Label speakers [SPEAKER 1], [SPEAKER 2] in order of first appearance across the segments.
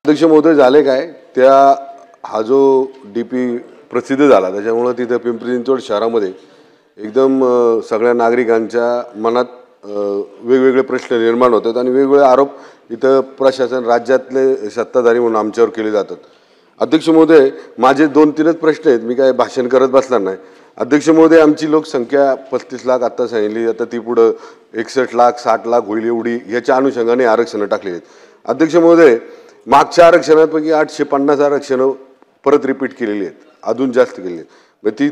[SPEAKER 1] अध्यक्ष महोदय झाले काय त्या हा जो डीपी प्रसिद्ध झाला त्याच्यामुळे तिथे पिंपरी चिंचवड शहरामध्ये एकदम सगळ्या नागरिकांच्या मनात वेगवेगळे प्रश्न निर्माण होतात आणि वेगवेगळे आरोप इथं प्रशासन राज्यातले सत्ताधारी म्हणून आमच्यावर केले जातात। अध्यक्ष महोदय माझे 2-3च प्रश्न आहेत, मी काय भाषण करत बसणार नाही। अध्यक्ष महोदय आमची लोकसंख्या 35 लाख आता सांगितली, आता ती पुढे 61 लाख 60 लाख होईल एवढी याच्या अनुषंगाने आरक्षण टाकले आहेत। अध्यक्ष महोदय मागच्या आरक्षणापैकी 850 आरक्षण परत रिपीट केलेली आहेत, अजून जास्त केलेली आहेत। मग ती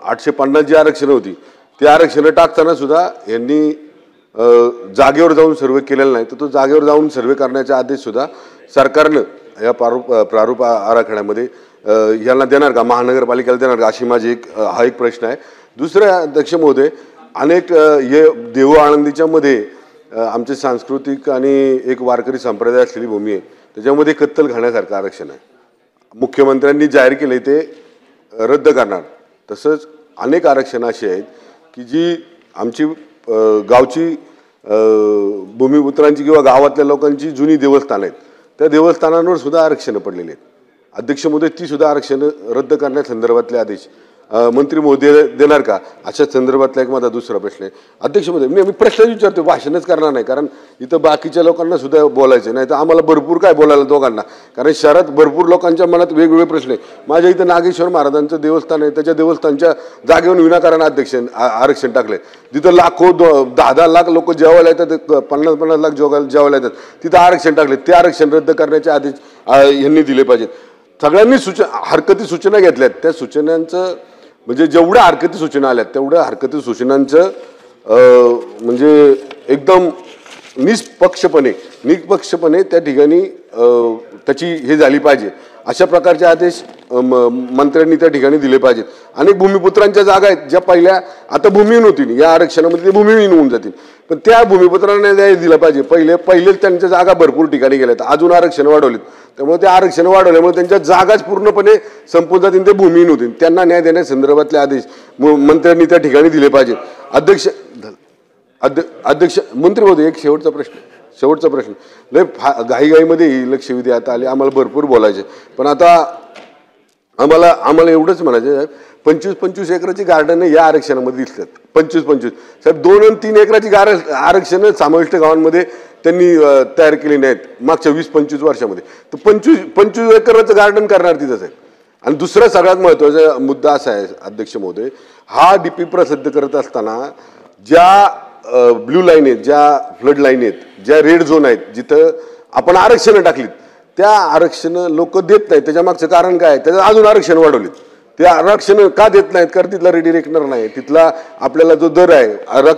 [SPEAKER 1] 850 जी आरक्षण होती ती आरक्षण टाकताना सुद्धा यांनी जागेवर जाऊन सर्वे केलेला नाही, तर तो जागेवर जाऊन सर्वे करण्याचा आदेश सुद्धा सरकारनं या प्रारूप आराखड्यामध्ये यांना देणार का, महानगरपालिकेला देणार का, अशी माझी हा एक प्रश्न आहे। दुसरा अध्यक्ष महोदय अनेक हे देहू आळंदीच्या मध्ये आमचे सांस्कृतिक आणि एक वारकरी संप्रदाय असलेली भूमी आहे, त्याच्यामध्ये कत्तलखान्यासारखं आरक्षण आहे। मुख्यमंत्र्यांनी जाहीर केले ते रद्द करणार। तसंच अनेक आरक्षण अशी आहेत की जी आमची गावची भूमिपुत्रांची किंवा गावातल्या लोकांची जुनी देवस्थान आहेत, त्या देवस्थानांवर सुद्धा आरक्षण पडलेली आहेत। अध्यक्ष महोदय ती सुद्धा आरक्षण रद्द करण्यासंदर्भातले आदेश मंत्री महोदय देणार का, अशा संदर्भातला एक माझा दुसरा प्रश्न आहे। अध्यक्ष महोदय मी प्रश्न विचारतो, भाषणच करणार नाही, कारण इथं बाकीच्या लोकांना सुद्धा बोलायचं नाही, तर आम्हाला भरपूर काय बोलायला दोघांना, कारण शहरात भरपूर लोकांच्या मनात वेगवेगळे प्रश्न आहे। माझ्या इथं नागेश्वर महाराजांचं देवस्थान आहे, त्याच्या देवस्थानच्या जागेवर विनाकारण आरक्षण टाकले, तिथं लाखो 10-10 लाख लोक जेवायला येतात, 50-50 लाख जेवायला येतात, तिथं आरक्षण टाकले, ते आरक्षण रद्द करण्याचे आदेश यांनी दिले पाहिजेत। सगळ्यांनी हरकती सूचना घेतल्यात, त्या सूचनांचं म्हणजे जेवढ्या हरकती सूचना आल्यात तेवढ्या हरकती सूचनांचं म्हणजे एकदम निष्पक्षपणे त्या ठिकाणी त्याची हे झाली पाहिजे, अशा प्रकारचे आदेश मंत्र्यांनी त्या ठिकाणी दिले पाहिजेत। अनेक भूमिपुत्रांच्या जागा आहेत ज्या पहिल्या आता भूमिहीन होतील, या आरक्षणामध्ये ते भूमिहीन होऊन जातील, पण त्या भूमिपुत्रांना न्याय दिला पाहिजे। पहिले त्यांच्या जागा भरपूर ठिकाणी गेल्यात, अजून आरक्षण वाढवलेत, त्यामुळे ते आरक्षण वाढवल्यामुळे त्यांच्या जागाच पूर्णपणे संपून जातील, ते भूमिहीन होतील, त्यांना न्याय देण्यासंदर्भातले आदेश मंत्र्यांनी त्या ठिकाणी दिले पाहिजे। अध्यक्ष मंत्री महोदय एक शेवटचा प्रश्न लय घाईमध्ये लक्षवेधी आता आले, आम्हाला भरपूर बोलायचे, पण आता आम्हाला एवढंच म्हणायचं आहे, 25-25 एकराची गार्डन या आरक्षणामध्ये दिसतात, 25-25 साहेब 2 आणि 3 एकराची आरक्षण समाविष्ट गावांमध्ये त्यांनी तयार केली नाहीत मागच्या 20-25 वर्षामध्ये, तर 25 एकराचं गार्डन करणार तिथंच आहे। आणि दुसरा सगळ्यात महत्त्वाचा मुद्दा असा आहे अध्यक्ष महोदय, हा डीपी प्रसिद्ध करत असताना ज्या ब्ल्यू लाईन आहेत, ज्या फ्लड लाईन आहेत, ज्या रेड झोन आहेत, जिथं आपण आरक्षणं टाकलीत त्या आरक्षण लोक देत नाहीत, त्याच्या मागचं कारण काय, त्याचं अजून आरक्षण वाढवलीत, ते आरक्षण का देत नाहीत, कारण तिथला रिडिरेक्टनर नाही, तिथला आपल्याला जो दर आहे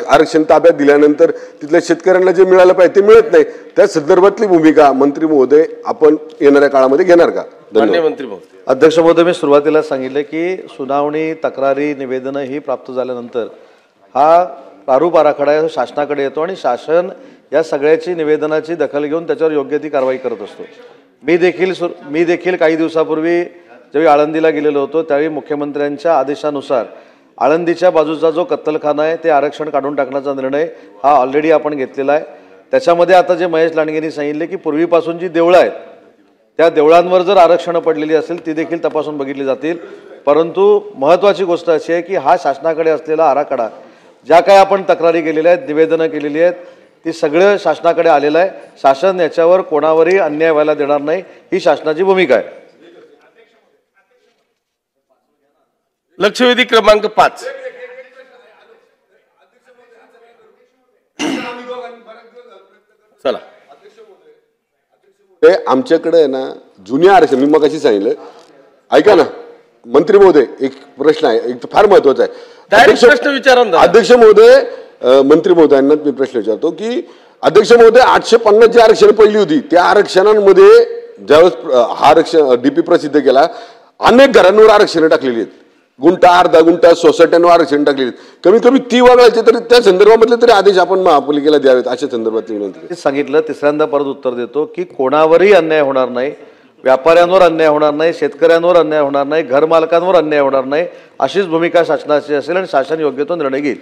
[SPEAKER 1] आरक्षण ताब्यात दिल्यानंतर तिथल्या शेतकऱ्यांना जे मिळालं पाहिजे ते मिळत नाही, त्या संदर्भातली भूमिका मंत्री महोदय आपण येणाऱ्या काळामध्ये घेणार का?
[SPEAKER 2] मंत्री महोदय।
[SPEAKER 3] अध्यक्ष महोदय मी सुरुवातीला सांगितलं की सुनावणी तक्रारी निवेदनं ही प्राप्त झाल्यानंतर हा प्रारूप आराखडा शासनाकडे येतो आणि शासन या सगळ्याची निवेदनाची दखल घेऊन त्याच्यावर योग्य ती कारवाई करत असतो। मी देखील काही दिवसापूर्वी ज्यावेळी आळंदीला गेलेलो होतो त्यावेळी मुख्यमंत्र्यांच्या आदेशानुसार आळंदीच्या बाजूचा जो कत्तलखाना आहे ते आरक्षण काढून टाकण्याचा निर्णय हा ऑलरेडी आपण घेतलेला आहे। त्याच्यामध्ये आता जे महेश लांडगेंनी सांगितले की पूर्वीपासून जी देवळं आहेत त्या देवळांवर जर आरक्षणं पडलेली असेल ती देखील तपासून बघितली जातील, परंतु महत्त्वाची गोष्ट अशी आहे की हा शासनाकडे असलेला आराखडा ज्या काय आपण तक्रारी केलेल्या आहेत, निवेदनं केलेली आहेत, ती सगळं शासनाकडे आलेलं आहे। शासन याच्यावर कोणावरही अन्याय व्हायला देणार नाही, ही शासनाची भूमिका आहे।
[SPEAKER 2] लक्षवेधी क्रमांक 5 चला
[SPEAKER 1] ते आमच्याकडे आहे ना जुन्या आरक्षण, मी मगाशी सांगितलं, ऐका ना मंत्री महोदय एक प्रश्न आहे, एक फार महत्वाचा आहे,
[SPEAKER 2] प्रश्न विचारा ना
[SPEAKER 1] अध्यक्ष महोदय। मंत्री महोदयांना मी प्रश्न विचारतो की अध्यक्ष महोदय 850 जी आरक्षण पहिली होती त्या आरक्षणांमध्ये ज्यावेळेस हा आरक्षण डीपी प्रसिद्ध केला अनेक घरांवर आरक्षण टाकलेली आहेत, गुंठा अर्धा गुंठा सोसायट्यांवर आरक्षण टाकलेली आहेत, कमीत कमी ती वगळायचे तरी त्या संदर्भामधले तरी आदेश आपण महापालिकेला द्यावेत अशा संदर्भात विनंती
[SPEAKER 3] सांगितलं। तिसऱ्यांदा परत उत्तर देतो की कोणावरही अन्याय होणार नाही, व्यापाऱ्यांवर अन्याय होणार नाही, शेतकऱ्यांवर अन्याय होणार नाही, घरमालकांवर अन्याय होणार नाही, अशीच भूमिका शासनाची असेल आणि शासन योग्य तो निर्णय घेईल।